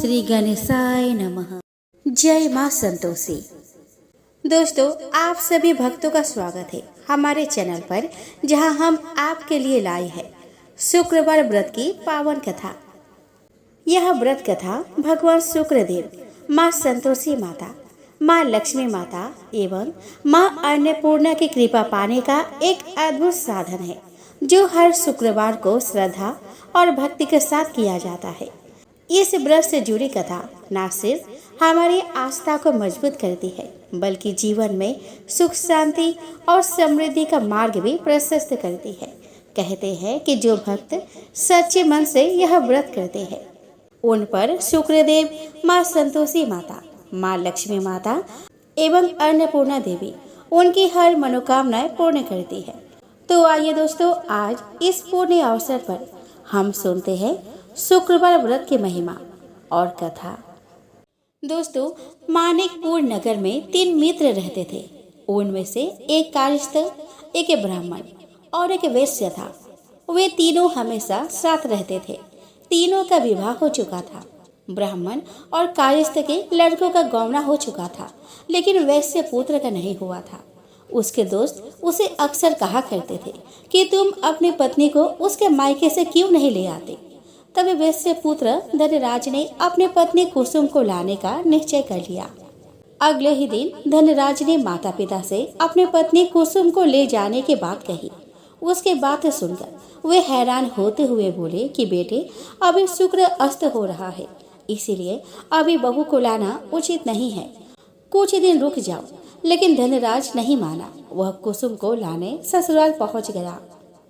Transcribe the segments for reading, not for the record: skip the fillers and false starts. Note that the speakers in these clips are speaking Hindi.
श्री गणेशाय नमः। जय माँ संतोषी। दोस्तों, आप सभी भक्तों का स्वागत है हमारे चैनल पर, जहां हम आपके लिए लाए हैं शुक्रवार व्रत की पावन कथा। यह व्रत कथा भगवान शुक्रदेव, माँ संतोषी माता, माँ लक्ष्मी माता एवं माँ अन्नपूर्णा की कृपा पाने का एक अद्भुत साधन है, जो हर शुक्रवार को श्रद्धा और भक्ति के साथ किया जाता है। इस व्रत से जुड़ी कथा न सिर्फ हमारी आस्था को मजबूत करती है, बल्कि जीवन में सुख, शांति और समृद्धि का मार्ग भी प्रशस्त करती है। कहते हैं कि जो भक्त सच्चे मन से यह व्रत करते हैं, उन पर शुक्रदेव, माँ संतोषी माता, माँ लक्ष्मी माता एवं अन्नपूर्णा देवी उनकी हर मनोकामनाएं पूर्ण करती है। तो आइए दोस्तों, आज इस पुण्य अवसर पर हम सुनते हैं शुक्रवार व्रत की महिमा और कथा। दोस्तों, मानिकपुर नगर में 3 मित्र रहते थे। उनमें से एक कायस्थ, एक ब्राह्मण और एक वैश्य था। वे तीनों हमेशा साथ रहते थे। तीनों का विवाह हो चुका था। ब्राह्मण और कायस्थ के लड़कों का गौना हो चुका था, लेकिन वैश्य पुत्र का नहीं हुआ था। उसके दोस्त उसे अक्सर कहा करते थे कि तुम अपनी पत्नी को उसके मायके से क्यों नहीं ले आते। तब वैश्य पुत्र धनराज ने अपनी पत्नी कुसुम को लाने का निश्चय कर लिया। अगले ही दिन धनराज ने माता पिता से अपनी पत्नी कुसुम को ले जाने की बात कही। उसके बात सुनकर वे हैरान होते हुए बोले कि बेटे, अभी शुक्र अस्त हो रहा है, इसीलिए अभी बहू को लाना उचित नहीं है। कुछ दिन रुक जाओ। लेकिन धनराज नहीं माना। वह कुसुम को लाने ससुराल पहुंच गया।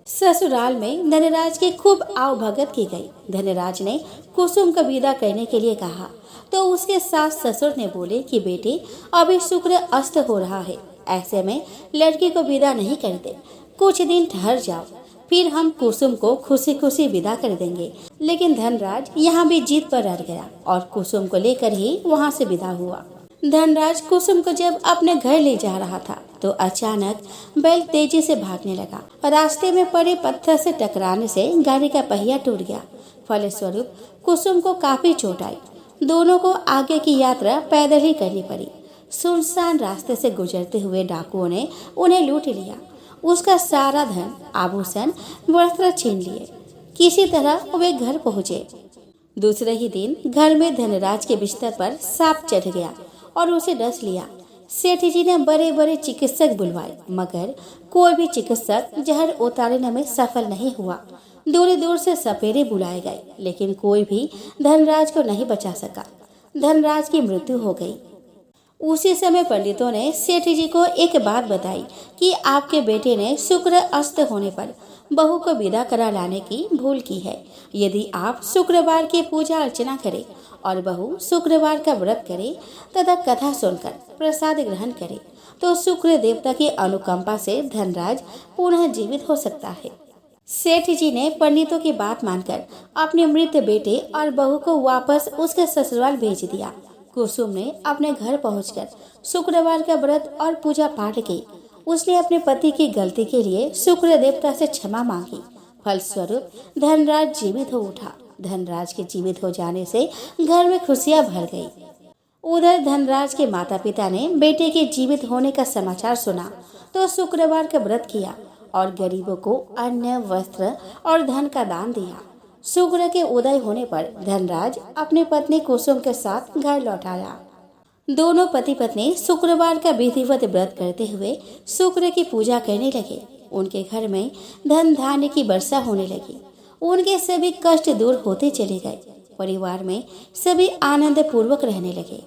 ससुराल में धनराज की खूब आवभगत की गई। धनराज ने कुसुम को विदा करने के लिए कहा तो उसके सास ससुर ने बोले कि बेटे, अभी शुक्र अस्त हो रहा है, ऐसे में लड़की को विदा नहीं करते। कुछ दिन ठहर जाओ, फिर हम कुसुम को खुशी खुशी विदा कर देंगे। लेकिन धनराज यहाँ भी जीत पर अड़ गया और कुसुम को लेकर ही वहाँ से विदा हुआ। धनराज कुसुम को जब अपने घर ले जा रहा था तो अचानक बैल तेजी से भागने लगा। रास्ते में पड़े पत्थर से टकराने से गाड़ी का पहिया टूट गया। फलस्वरूप कुसुम को काफी चोट आई। दोनों को आगे की यात्रा पैदल ही करनी पड़ी। सुनसान रास्ते से गुजरते हुए डाकुओं ने उन्हें लूट लिया। उसका सारा धन, आभूषण, वस्त्र छीन लिए। किसी तरह वे घर पहुँचे। दूसरे ही दिन घर में धनराज के बिस्तर पर सांप चढ़ गया और उसे डस लिया। सेठ जी ने बड़े बड़े चिकित्सक बुलवाए, मगर कोई भी चिकित्सक जहर उतारने में सफल नहीं हुआ। दूर दूर से सपेरे बुलाए गए, लेकिन कोई भी धनराज को नहीं बचा सका। धनराज की मृत्यु हो गई। उसी समय पंडितों ने सेठ जी को एक बात बताई कि आपके बेटे ने शुक्र अस्त होने पर बहू को विदा करा लाने की भूल की है। यदि आप शुक्रवार की पूजा अर्चना करें और बहू शुक्रवार का व्रत करे तथा कथा सुनकर प्रसाद ग्रहण करे, तो शुक्र देवता की अनुकंपा से धनराज पुनः जीवित हो सकता है। सेठ जी ने पंडितों की बात मानकर अपने मृत बेटे और बहू को वापस उसके ससुराल भेज दिया। कुसुम ने अपने घर पहुंचकर शुक्रवार का व्रत और पूजा पाठ की। उसने अपने पति की गलती के लिए शुक्र देवता से क्षमा मांगी। फलस्वरूप धनराज जीवित हो उठा। धनराज के जीवित हो जाने से घर में खुशियां भर गई। उधर धनराज के माता पिता ने बेटे के जीवित होने का समाचार सुना तो शुक्रवार का व्रत किया और गरीबों को अन्न, वस्त्र और धन का दान दिया। शुक्र के उदय होने पर धनराज अपनी पत्नी कुसुम के साथ घर लौट आया। दोनों पति पत्नी शुक्रवार का विधिवत व्रत करते हुए शुक्र की पूजा करने लगे। उनके घर में धन धान्य की वर्षा होने लगी। उनके सभी कष्ट दूर होते चले गए। परिवार में सभी आनंद पूर्वक रहने लगे।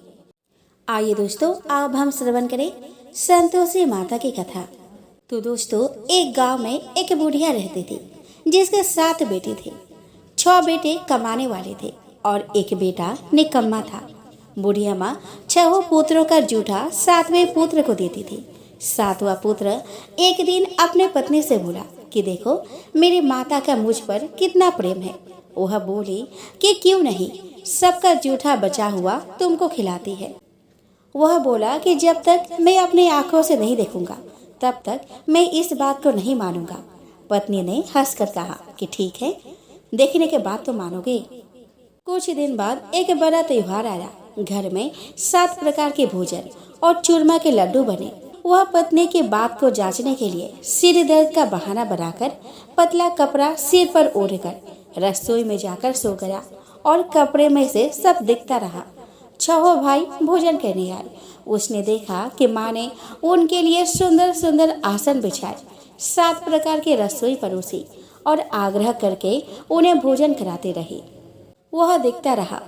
आइए दोस्तों, अब हम श्रवण करें संतोषी माता की कथा। तो दोस्तों, एक गांव में एक बुढ़िया रहती थी, जिसके 7 बेटे थे। 6 बेटे कमाने वाले थे और एक बेटा निकम्मा था। बुढ़िया माँ 6 पुत्रों का जूठा 7वें पुत्र को देती थी। 7वां पुत्र एक दिन अपने पत्नी से बोला कि देखो, मेरी माता का मुझ पर कितना प्रेम है। वह बोली कि क्यों नहीं, सबका जूठा बचा हुआ तुमको खिलाती है। वह बोला कि जब तक मैं अपनी आंखों से नहीं देखूंगा, तब तक मैं इस बात को नहीं मानूंगा। पत्नी ने हंसकर कहा कि ठीक है, देखने के बाद तो मानोगे। कुछ दिन बाद एक बड़ा त्योहार आया। घर में 7 प्रकार के भोजन और चूरमा के लड्डू बने। वह पत्नी की बात को जांचने के लिए सिर दर्द का बहाना बनाकर पतला कपड़ा सिर पर ओढ़कर रसोई में जाकर सो गया और कपड़े में से सब दिखता रहा। छहो भाई भोजन करने आए। उसने देखा कि माँ ने उनके लिए सुंदर सुंदर आसन बिछाए, 7 प्रकार की रसोई परोसी और आग्रह करके उन्हें भोजन कराते रही। वह देखता रहा।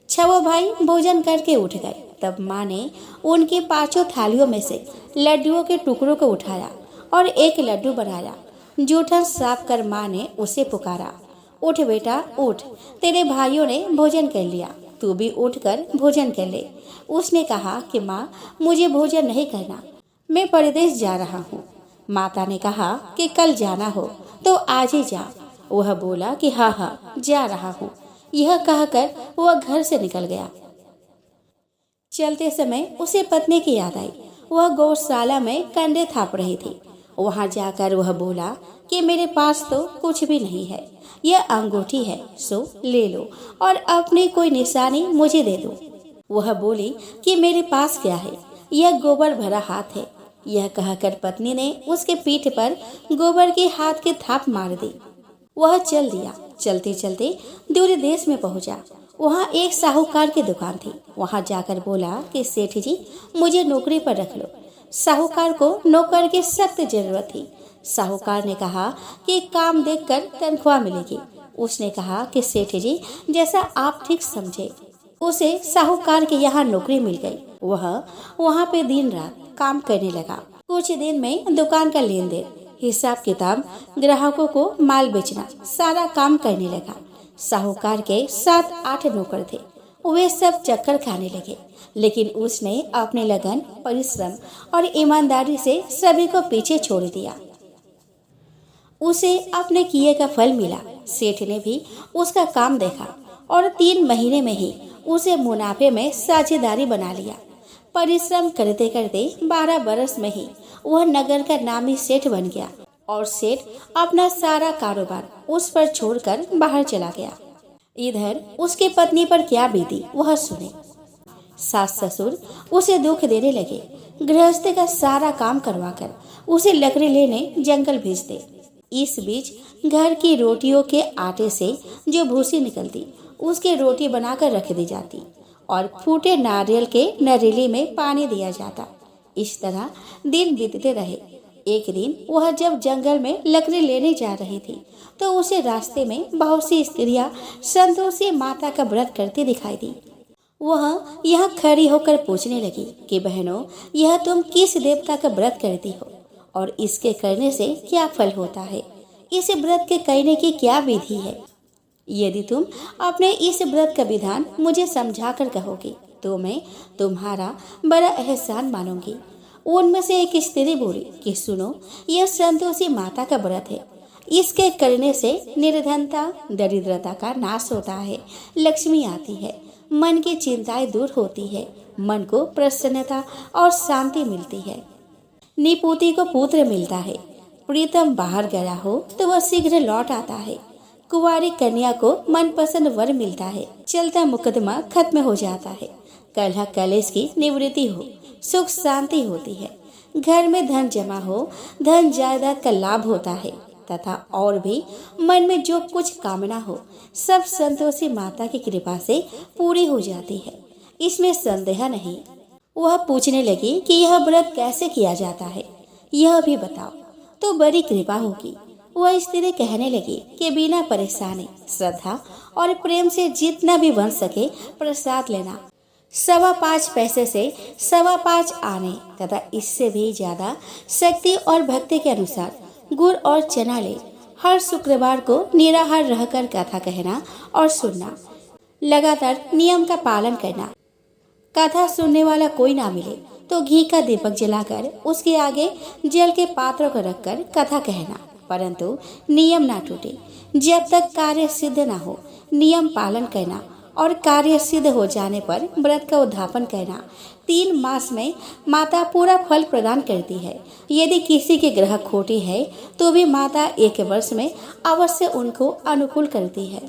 छहो भाई भोजन करके उठ गए। तब माँ ने उनकी 5 थालियों में से लड्डुओं के टुकड़ों को उठाया और एक लड्डू बनाया। जूठन साफ कर माँ ने उसे पुकारा, उठ बेटा उठ, तेरे भाइयों ने भोजन कर लिया, तू भी उठकर भोजन कर ले। उसने कहा कि माँ मुझे भोजन नहीं करना, मैं परदेश जा रहा हूँ। माता ने कहा कि कल जाना हो तो आज ही जा। वह बोला कि हाँ हाँ जा रहा हूँ। यह कहकर वह घर से निकल गया। चलते समय उसे पत्नी की याद आई। वह गौशाला में कंडे थाप रही थी। वहां जाकर वह बोला कि मेरे पास तो कुछ भी नहीं है, यह अंगूठी है, सो ले लो और अपनी कोई निशानी मुझे दे दो। वह बोली कि मेरे पास क्या है, यह गोबर भरा हाथ है। यह कहकर पत्नी ने उसके पीठ पर गोबर के हाथ की थाप मार दी। वह चल दिया। चलते चलते दूर देश में पहुंचा। वहाँ एक साहूकार की दुकान थी। वहाँ जाकर बोला कि सेठ जी मुझे नौकरी पर रख लो। साहूकार को नौकर की सख्त जरूरत थी। साहूकार ने कहा कि काम देखकर तनख्वाह मिलेगी। उसने कहा कि सेठ जी जैसा आप ठीक समझे। उसे साहूकार के यहाँ नौकरी मिल गई। वह वहाँ पे दिन रात काम करने लगा। कुछ दिन में दुकान का लेन देन, हिसाब किताब, ग्राहकों को माल बेचना, सारा काम करने लगा। साहूकार के 7-8 नौकर थे। वे सब चक्कर खाने लगे, लेकिन उसने अपने लगन, परिश्रम और ईमानदारी से सभी को पीछे छोड़ दिया। उसे अपने किए का फल मिला। सेठ ने भी उसका काम देखा और 3 महीने में ही उसे मुनाफे में साझेदारी बना लिया। परिश्रम करते करते 12 बरस में ही वह नगर का नामी सेठ बन गया और सेठ अपना सारा कारोबार उस पर छोड़कर बाहर चला गया। इधर उसकी पत्नी पर क्या बीती वह सुने। सास ससुर उसे दुख देने लगे। गृहस्थी का सारा काम करवाकर उसे लकड़ी लेने जंगल भेजते। इस बीच घर की रोटियों के आटे से जो भूसी निकलती उसकी रोटी बनाकर रख दी जाती और फूटे नारियल के नरीले में पानी दिया जाता। इस तरह दिन बीतते रहे। एक दिन वह जब जंगल में लकड़ी लेने जा रही थी तो उसे रास्ते में बहुत सी स्त्रियां संतोषी माता का व्रत करती दिखाई दी। वह यहाँ खड़ी होकर पूछने लगी कि बहनों, यह तुम किस देवता का व्रत करती हो और इसके करने से क्या फल होता है? इस व्रत के करने की क्या विधि है? यदि तुम अपने इस व्रत का विधान मुझे समझा कर कहोगी तो मैं तुम्हारा बड़ा एहसान मानूंगी। उनमें से एक स्त्री बोली कि सुनो, यह संतोषी माता का व्रत है। इसके करने से निर्धनता, दरिद्रता का नाश होता है, लक्ष्मी आती है, मन की चिंताएं दूर होती है, मन को प्रसन्नता और शांति मिलती है, निपुति को पुत्र मिलता है, प्रीतम बाहर गया हो तो वह शीघ्र लौट आता है, कुंवारी कन्या को मनपसंद वर मिलता है, चलता मुकदमा खत्म हो जाता है, कलह कलेश की निवृत्ति हो, सुख शांति होती है, घर में धन जमा हो, धन जायदाद का लाभ होता है तथा और भी मन में जो कुछ कामना हो सब संतोषी माता की कृपा से पूरी हो जाती है। इसमें संदेह नहीं। वह पूछने लगी कि यह व्रत कैसे किया जाता है, यह भी बताओ तो बड़ी कृपा होगी। वह स्त्री कहने लगी कि बिना परेशानी, श्रद्धा और प्रेम से जितना भी बन सके प्रसाद लेना, 5.25 पैसे से 5.25 आने तथा इससे भी ज्यादा शक्ति और भक्ति के अनुसार गुड़ और चना ले। हर शुक्रवार को निराहार रहकर कथा कहना और सुनना, लगातार नियम का पालन करना। कथा सुनने वाला कोई ना मिले तो घी का दीपक जलाकर उसके आगे जल के पात्र को रखकर कथा कहना, परंतु नियम ना टूटे। जब तक कार्य सिद्ध ना हो नियम पालन करना और कार्य सिद्ध हो जाने पर व्रत का उद्यापन करना। 3 मास में माता पूरा फल प्रदान करती है। यदि किसी के ग्रह खोटी है तो भी माता 1 वर्ष में अवश्य उनको अनुकूल करती है।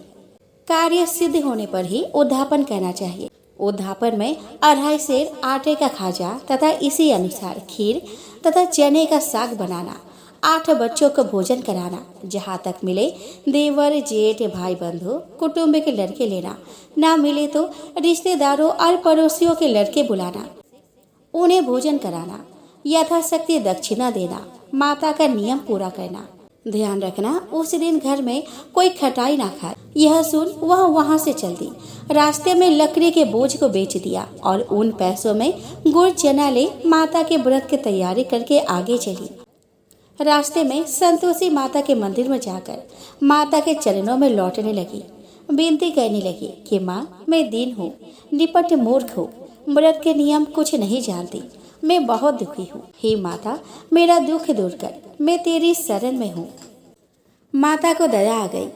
कार्य सिद्ध होने पर ही उद्यापन करना चाहिए। उद्यापन में 2.5 सेर आटे का खाजा तथा इसी अनुसार खीर तथा चने का साग बनाना, 8 बच्चों को भोजन कराना, जहाँ तक मिले देवर जेठ भाई बंधु कुटुंब के लड़के लेना, ना मिले तो रिश्तेदारों और पड़ोसियों के लड़के बुलाना, उन्हें भोजन कराना, यथाशक्ति दक्षिणा देना, माता का नियम पूरा करना। ध्यान रखना उस दिन घर में कोई खटाई ना खाए। यह सुन वह वहाँ से चल दी। रास्ते में लकड़ी के बोझ को बेच दिया और उन पैसों में गुड़ चना ले माता के व्रत की तैयारी करके आगे चली। रास्ते में संतोषी माता के मंदिर में जाकर माता के चरणों में लौटने लगी। विनती करने लगी कि माँ, मैं दीन हूँ, निपट मूर्ख हूँ, व्रत के नियम कुछ नहीं जानती, मैं बहुत दुखी हूँ। हे माता, मेरा दुख दूर कर, मैं तेरी शरण में हूँ। माता को दया आ गई।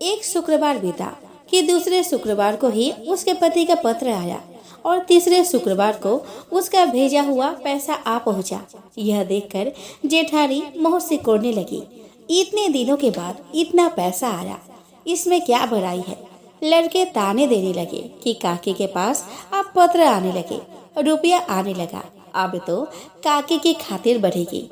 एक शुक्रवार बीता कि दूसरे शुक्रवार को ही उसके पति का पत्र आया और तीसरे शुक्रवार को उसका भेजा हुआ पैसा आ पहुंचा। यह देखकर जेठानी मुंह सिकोड़ने लगी। इतने दिनों के बाद इतना पैसा आया, इसमें क्या बुराई है। लड़के ताने देने लगे कि काकी के पास अब पत्र आने लगे, रुपया आने लगा, अब तो काकी की खातिर बढ़ेगी,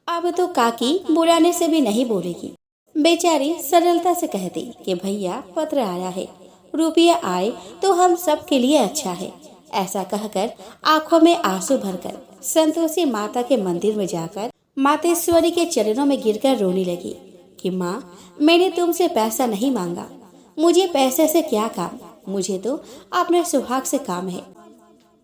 अब तो काकी बुलाने से भी नहीं बोलेगी। बेचारी सरलता से कहती कि भैया पत्र आया है, रुपया आए तो हम सब के लिए अच्छा है। ऐसा कहकर आंखों में आंसू भरकर संतोषी माता के मंदिर में जाकर मातेश्वरी के चरणों में गिरकर रोने लगी कि माँ, मैंने तुमसे पैसा नहीं मांगा, मुझे पैसे से क्या काम, मुझे तो अपने सुहाग से काम है।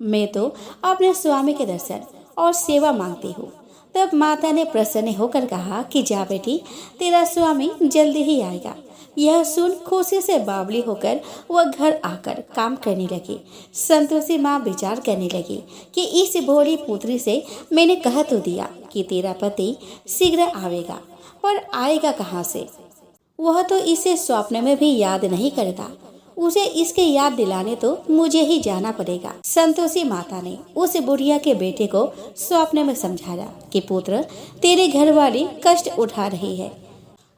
मैं तो अपने स्वामी के दर्शन और सेवा मांगती हूँ। तब माता ने प्रसन्न होकर कहा कि जा बेटी, तेरा स्वामी जल्दी ही आएगा। यह सुन खुशी से बावली होकर वह घर आकर काम करने लगी। संतोषी माँ विचार करने लगी कि इस भोली पुत्री से मैंने कह तो दिया कि तेरा पति शीघ्र आवेगा, पर आएगा कहाँ से। वह तो इसे स्वप्न में भी याद नहीं करता, उसे इसके याद दिलाने तो मुझे ही जाना पड़ेगा। संतोषी माता ने उस बुढ़िया के बेटे को स्वप्न में समझाया कि पुत्र, तेरे घर वाली कष्ट उठा रही है।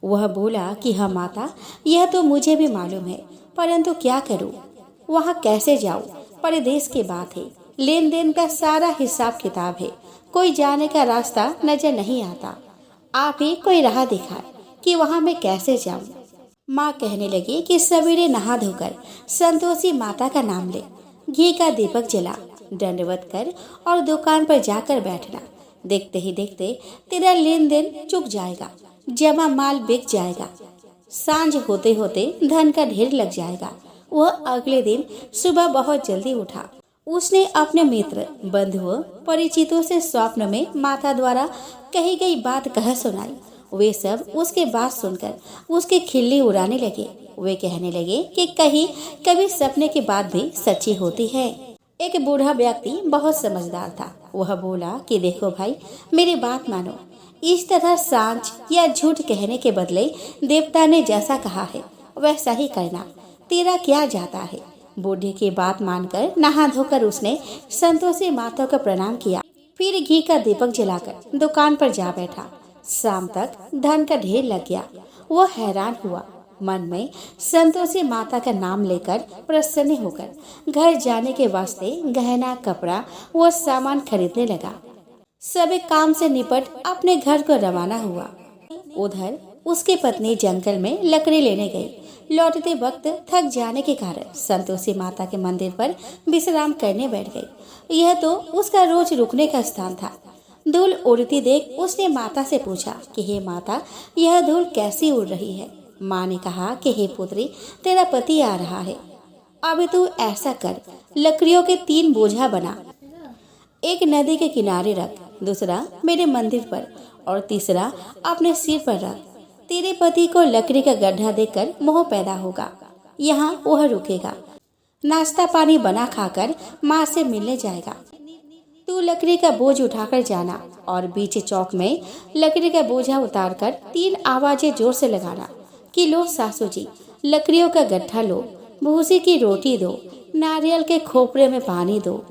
वह बोला कि हाँ माता, यह तो मुझे भी मालूम है, परंतु क्या करूं, वहाँ कैसे जाऊं, परदेश की बात है, लेन देन का सारा हिसाब किताब है, कोई जाने का रास्ता नजर नहीं आता। आप ही कोई राह दिखाए कि वहाँ मैं कैसे जाऊं। माँ कहने लगी कि सवेरे नहा धोकर संतोषी माता का नाम ले, घी का दीपक जला, दंडवत कर और दुकान पर जाकर बैठना। देखते ही देखते तेरा लेन देन चुक जाएगा, जमा माल बिक जाएगा, सांझ होते होते धन का ढेर लग जाएगा। वह अगले दिन सुबह बहुत जल्दी उठा। उसने अपने मित्र बंधुओं परिचितों से स्वप्न में माता द्वारा कही गई बात कह सुनाई। वे सब उसके बात सुनकर उसकी खिल्ली उड़ाने लगे। वे कहने लगे कि कहीं कभी सपने की बात भी सच्ची होती है। एक बूढ़ा व्यक्ति बहुत समझदार था। वह बोला कि देखो भाई, मेरी बात मानो, इस तरह सांझ या झूठ कहने के बदले देवता ने जैसा कहा है वैसा ही करना, तेरा क्या जाता है। बूढ़े की बात मानकर नहा धोकर उसने संतोषी माता को प्रणाम किया, फिर घी का दीपक जलाकर दुकान पर जा बैठा। शाम तक धन का ढेर लग गया। वह हैरान हुआ, मन में संतोषी माता का नाम लेकर प्रसन्न होकर घर जाने के वास्ते गहना कपड़ा व सामान खरीदने लगा। सभी काम से निपट अपने घर को रवाना हुआ। उधर उसकी पत्नी जंगल में लकड़ी लेने गई। लौटते वक्त थक जाने के कारण संतोषी माता के मंदिर पर विश्राम करने बैठ गई। यह तो उसका रोज रुकने का स्थान था। धूल उड़ती देख उसने माता से पूछा कि हे माता, यह धूल कैसी उड़ रही है। माँ ने कहा कि हे पुत्री, तेरा पति आ रहा है, अब तू ऐसा कर, लकड़ियों के 3 बोझा बना, एक नदी के किनारे रख, दूसरा मेरे मंदिर पर और तीसरा अपने सिर पर रख। तेरे पति को लकड़ी का गड्ढा देखकर मोह पैदा होगा, यहाँ वह रुकेगा, नाश्ता पानी बना खाकर माँ से मिलने जाएगा। तू लकड़ी का बोझ उठाकर जाना और बीच चौक में लकड़ी का बोझा उतारकर 3 आवाजें जोर से लगाना कि लो सासू जी, लकड़ियों का गड्ढा लो, भूसी की रोटी दो, नारियल के खोपरे में पानी दो,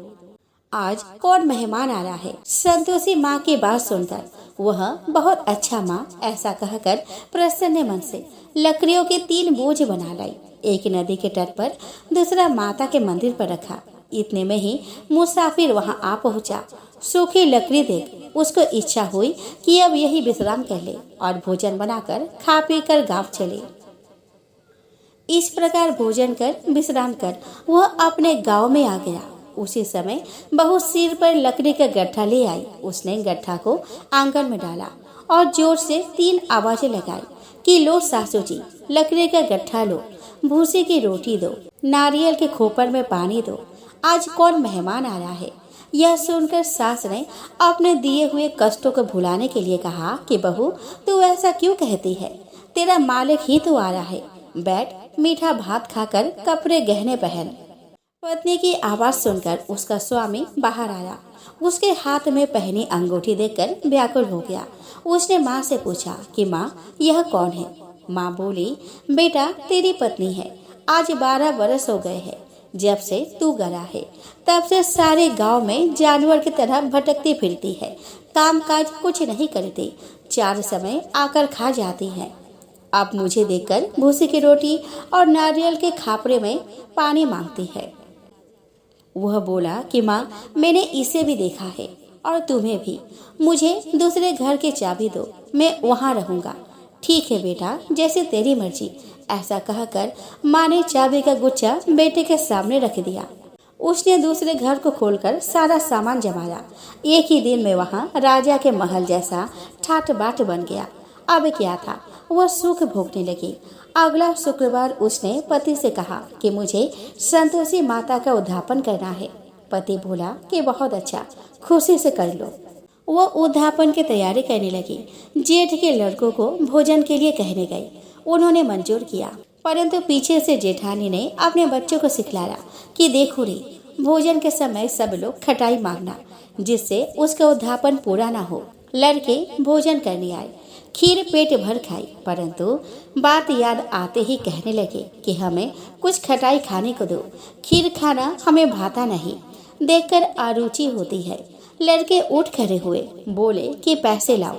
आज कौन मेहमान आ रहा है। संतोषी माँ की बात सुनकर वह बहुत अच्छा माँ ऐसा कहकर प्रसन्न मन से लकड़ियों के 3 बोझ बना लाई। एक नदी के तट पर, दूसरा माता के मंदिर पर रखा। इतने में ही मुसाफिर वहां आ पहुंचा। सूखी लकड़ी देख उसको इच्छा हुई कि अब यही विश्राम कर ले और भोजन बनाकर खा पी कर गांव चले। इस प्रकार भोजन कर विश्राम कर वह अपने गांव में आ गया। उसी समय बहू सिर पर लकड़ी का गट्ठा ले आई। उसने गट्ठा को आंगन में डाला और जोर से 3 आवाजें लगाई कि लो सासू जी, लकड़ी का गट्ठा लो, भूसे की रोटी दो, नारियल के खोपर में पानी दो, आज कौन मेहमान आ रहा है। यह सुनकर सास ने अपने दिए हुए कष्टों को भुलाने के लिए कहा कि बहू, तू ऐसा क्यों कहती है, तेरा मालिक ही तो आ रहा है, बैठ मीठा भात खाकर कपड़े गहने पहन। पत्नी की आवाज सुनकर उसका स्वामी बाहर आया। उसके हाथ में पहनी अंगूठी देखकर व्याकुल हो गया। उसने माँ से पूछा कि माँ, यह कौन है। माँ बोली, बेटा तेरी पत्नी है, आज 12 बरस हो गए हैं जब से तू गया है, तब से सारे गांव में जानवर की तरह भटकती फिरती है, काम काज कुछ नहीं करती, 4 समय आकर खा जाती है। अब मुझे देखकर भूसी की रोटी और नारियल के खापरे में पानी मांगती है। वह बोला कि माँ, मैंने इसे भी देखा है और तुम्हें भी, मुझे दूसरे घर की चाबी दो, मैं वहाँ रहूँगा। ठीक है बेटा, जैसे तेरी मर्जी, ऐसा कहकर माँ ने चाबी का गुच्छा बेटे के सामने रख दिया। उसने दूसरे घर को खोलकर सारा सामान जमाया। एक ही दिन में वहाँ राजा के महल जैसा ठाट बाट बन गया। अब क्या था, वह सुख भोगने लगी। अगला शुक्रवार उसने पति से कहा कि मुझे संतोषी माता का उद्यापन करना है। पति बोला कि बहुत अच्छा, खुशी से कर लो। वह उद्यापन की तैयारी करने लगी। जेठ के लड़कों को भोजन के लिए कहने गई। उन्होंने मंजूर किया, परंतु पीछे से जेठानी ने अपने बच्चों को सिखलाया कि देखो रे, भोजन के समय सब लोग खटाई मांगना, जिससे उसका उद्यापन पूरा ना हो। लड़के भोजन करने आए, खीर पेट भर खाई, परंतु बात याद आते ही कहने लगे कि हमें कुछ खटाई खाने को दो, खीर खाना हमें भाता नहीं, देखकर अरुचि होती है। लड़के उठ खड़े हुए, बोले कि पैसे लाओ।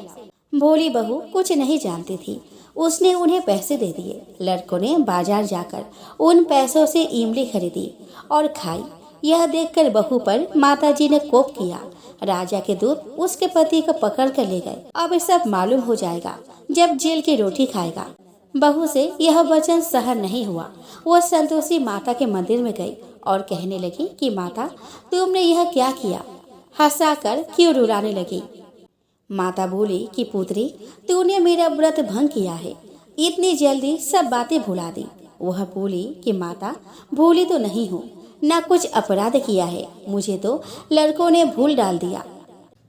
भोली बहू कुछ नहीं जानती थी, उसने उन्हें पैसे दे दिए। लड़कों ने बाजार जाकर उन पैसों से इमली खरीदी और खाई। यह देखकर बहू पर माताजी ने कोप किया। राजा के दूत उसके पति को पकड़ कर ले गए। अब सब मालूम हो जाएगा जब जेल की रोटी खाएगा। बहू से यह वचन सहन नहीं हुआ। वह संतोषी माता के मंदिर में गई और कहने लगी कि माता, तुमने यह क्या किया। हंसाकर क्यों रुलाने लगी। माता बोली कि पुत्री, तूने मेरा व्रत भंग किया है, इतनी जल्दी सब बातें भुला दी। वह बोली कि माता, भूली तो नहीं हूँ, ना कुछ अपराध किया है, मुझे तो लड़कों ने भूल डाल दिया,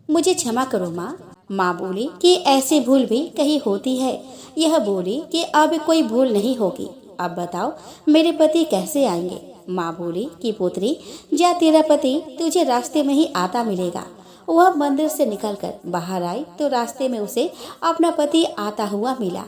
मुझे क्षमा करो माँ। माँ बोली कि ऐसी भूल भी कहीं होती है। यह बोली कि अब कोई भूल नहीं होगी। अब बताओ मेरे पति कैसे आएंगे। माँ बोली कि पुत्री, जा, तेरा पति तुझे रास्ते में ही आता मिलेगा। वह मंदिर से निकलकर बाहर आई तो रास्ते में उसे अपना पति आता हुआ मिला।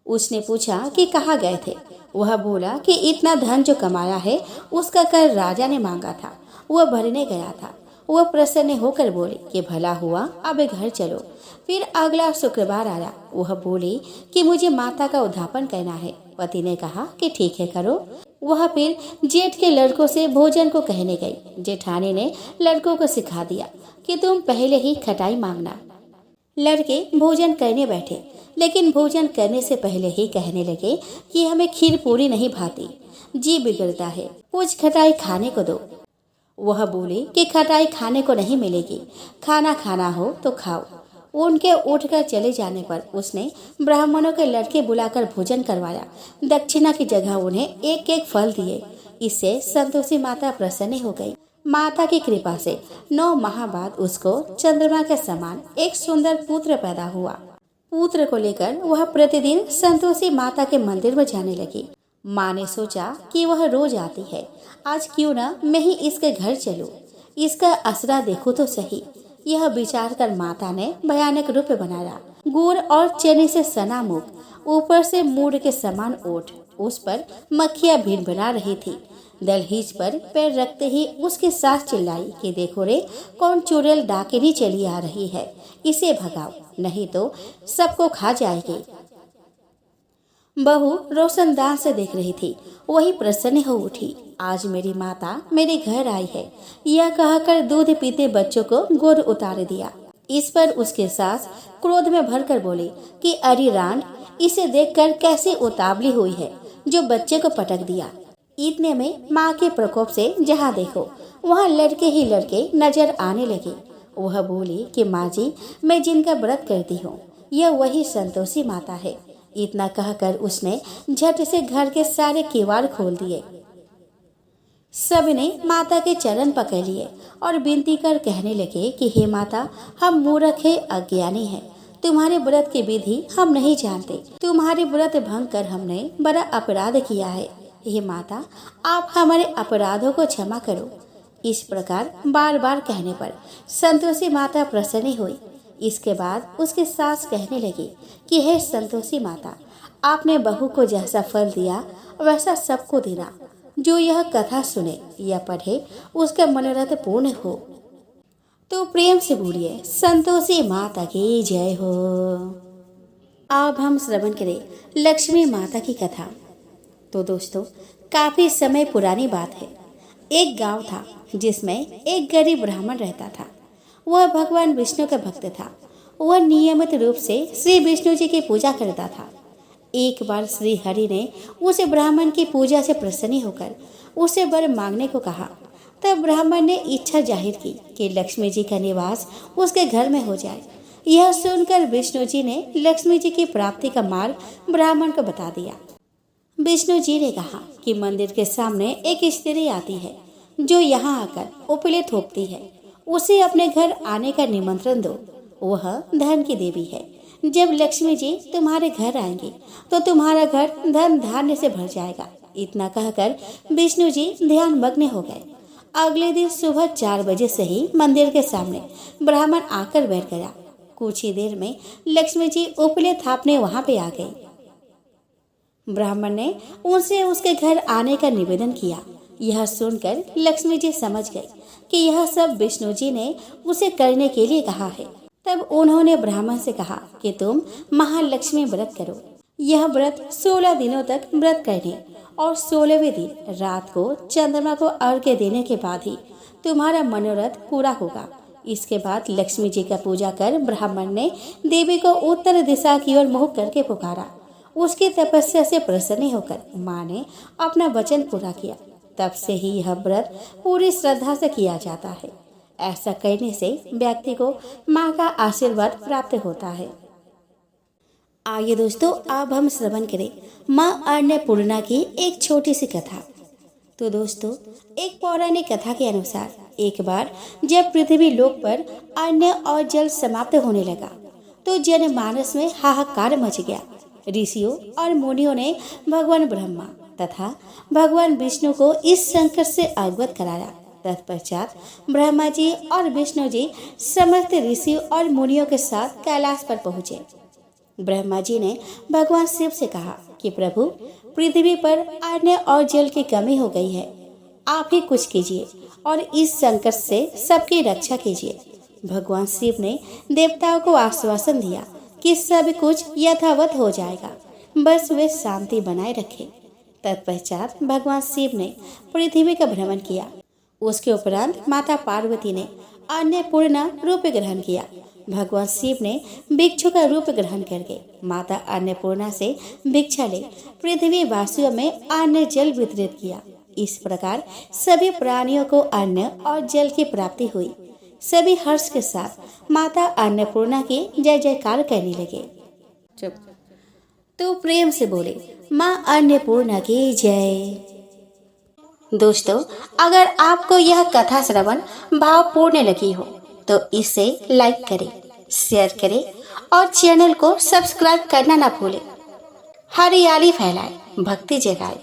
उसने पूछा कि कहाँ गए थे। वह बोला कि इतना धन जो कमाया है उसका कर राजा ने मांगा था, वह भरने गया था। वह प्रसन्न होकर बोली कि भला हुआ, अब घर चलो। फिर अगला शुक्रवार आया। वह बोली कि मुझे माता का उद्यापन करना है। पति ने कहा कि ठीक है, करो। वह फिर जेठ के लड़कों से भोजन को कहने गई। जेठानी ने लड़कों को सिखा दिया कि तुम पहले ही खटाई मांगना। लड़के भोजन करने बैठे, लेकिन भोजन करने से पहले ही कहने लगे कि हमें खीर पूरी नहीं भाती, जी बिगड़ता है, कुछ खटाई खाने को दो। वह बोली कि खटाई खाने को नहीं मिलेगी, खाना खाना हो तो खाओ। उनके उठकर चले जाने पर उसने ब्राह्मणों के लड़के बुलाकर भोजन करवाया। दक्षिणा की जगह उन्हें एक एक फल दिए। इससे संतोषी माता प्रसन्न हो गई। माता की कृपा से 9 माह बाद उसको चंद्रमा के समान एक सुंदर पुत्र पैदा हुआ। पुत्र को लेकर वह प्रतिदिन संतोषी माता के मंदिर में जाने लगी। माँ ने सोचा कि वह रोज आती है, आज क्यों न मैं ही इसके घर चलूं, इसका असरा देखो तो सही। यह विचार कर माता ने भयानक रूप बनाया। गुड़ और चने से सना मुख, ऊपर से मूड के समान ओठ, उस पर मक्खियां भिनभिना रही थी। दलहीज पर पैर रखते ही उसकी सास चिल्लाई कि देखो रे, कौन चुड़ैल डाकिनी चली आ रही है, इसे भगाओ, नहीं तो सबको खा जाएगी। बहू रोशनदान से देख रही थी। वही प्रसन्न हो उठी। आज मेरी माता मेरे घर आई है, यह कहकर दूध पीते बच्चों को गोद उतार दिया। इस पर उसके सास क्रोध में भरकर बोली कि अरे रांड, इसे देखकर कैसी उतावली हुई है जो बच्चे को पटक दिया। इतने में माँ के प्रकोप से जहाँ देखो वहाँ लड़के ही लड़के नजर आने लगे। वह बोली कि माँ जी, मैं जिनका व्रत करती हूँ यह वही संतोषी माता है। इतना कहकर उसने झट से घर के सारे किवाड़ खोल दिए। सबने माता के चरण पकड़ लिए और विनती कर कहने लगे कि हे माता, हम मूर्ख है, अज्ञानी है, तुम्हारे व्रत की विधि हम नहीं जानते। तुम्हारे व्रत भंग कर हमने बड़ा अपराध किया है। हे माता, आप हमारे अपराधों को क्षमा करो। इस प्रकार बार बार कहने पर संतोषी माता प्रसन्न हुई। इसके बाद उसकी सास कहने लगी कि हे संतोषी माता, आपने बहू को जैसा फल दिया वैसा सबको देना। जो यह कथा सुने या पढ़े उसका मनोरथ पूर्ण हो। तो प्रेम से बोलिए संतोषी माता की जय हो। अब हम श्रवण करें लक्ष्मी माता की कथा। तो दोस्तों, काफी समय पुरानी बात है। एक गांव था जिसमें एक गरीब ब्राह्मण रहता था। वह भगवान विष्णु का भक्त था। वह नियमित रूप से श्री विष्णु जी की पूजा करता था। एक बार श्री हरि ने उसे ब्राह्मण की पूजा से प्रसन्न होकर उसे वर मांगने को कहा। तब ब्राह्मण ने इच्छा जाहिर की कि लक्ष्मी जी का निवास उसके घर में हो जाए। यह सुनकर विष्णु जी ने लक्ष्मी जी की प्राप्ति का मार्ग ब्राह्मण को बता दिया। विष्णु जी ने कहा कि मंदिर के सामने एक स्त्री आती है जो यहाँ आकर उपले थोपती है। उसे अपने घर आने का निमंत्रण दो। वह धन की देवी है। जब लक्ष्मी जी तुम्हारे घर आएंगी तो तुम्हारा घर धन धान्य से भर जाएगा। इतना कहकर विष्णु जी ध्यान मग्न हो गए। अगले दिन सुबह 4 बजे से ही मंदिर के सामने ब्राह्मण आकर बैठ गया। कुछ ही देर में लक्ष्मी जी उपले थापने वहां पे आ गई। ब्राह्मण ने उनसे उसके घर आने का निवेदन किया। यह सुनकर लक्ष्मी जी समझ गई कि यह सब विष्णु जी ने उसे करने के लिए कहा है। तब उन्होंने ब्राह्मण से कहा कि तुम महालक्ष्मी व्रत करो। यह व्रत 16 दिनों तक व्रत करने और 16वें दिन रात को चंद्रमा को अर्घ्य देने के बाद ही तुम्हारा मनोरथ पूरा होगा। इसके बाद लक्ष्मी जी का पूजा कर ब्राह्मण ने देवी को उत्तर दिशा की ओर मुँह करके पुकारा। उसकी तपस्या से प्रसन्न होकर माँ ने अपना वचन पूरा किया। तब से ही यह व्रत पूरी श्रद्धा से किया जाता है। ऐसा करने से व्यक्ति को माँ का आशीर्वाद प्राप्त होता है। आइए दोस्तों, अब हम श्रवण करें माँ अन्नपूर्णा की एक छोटी सी कथा। तो दोस्तों, एक पौराणिक कथा के अनुसार एक बार जब पृथ्वी लोक पर अन्न और जल समाप्त होने लगा तो जनमानस में हाहाकार मच गया। ऋषियों और मुनियों ने भगवान ब्रह्मा तथा भगवान विष्णु को इस संकट से अवगत कराया। तत्पश्चात ब्रह्मा जी और विष्णु जी समस्त ऋषियों और मुनियों के साथ कैलाश पर पहुँचे। ब्रह्मा जी ने भगवान शिव से कहा कि प्रभु, पृथ्वी पर अन्न और जल की कमी हो गई है, आप ही कुछ कीजिए और इस संकट से सबकी रक्षा कीजिए। भगवान शिव ने देवताओं को आश्वासन दिया कि सब कुछ यथावत हो जाएगा, बस वे शांति बनाए रखें। तत्पश्चात भगवान शिव ने पृथ्वी का भ्रमण किया। उसके उपरांत माता पार्वती ने अन्नपूर्णा रूप ग्रहण किया। भगवान शिव ने भिक्षु का रूप ग्रहण करके माता अन्नपूर्णा से भिक्षा ले पृथ्वी वासियों में अन्न जल वितरित किया। इस प्रकार सभी प्राणियों को अन्न और जल की प्राप्ति हुई। सभी हर्ष के साथ माता अन्नपूर्णा की जय जयकार करने लगे। चुप। तो प्रेम से बोले माँ अन्नपूर्णा की जय। दोस्तों, अगर आपको यह कथा श्रवण भावपूर्ण लगी हो तो इसे लाइक करें, शेयर करें और चैनल को सब्सक्राइब करना ना भूलें। हरियाली फैलाए, भक्ति जगाए।